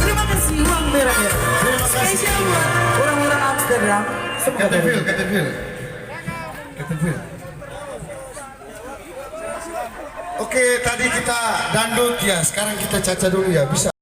Terima kasih uang merah-merah. Spesial buat orang-orang Amsterdam. Ketepil. Oke, tadi kita dandut ya, sekarang kita caca dulu ya, bisa.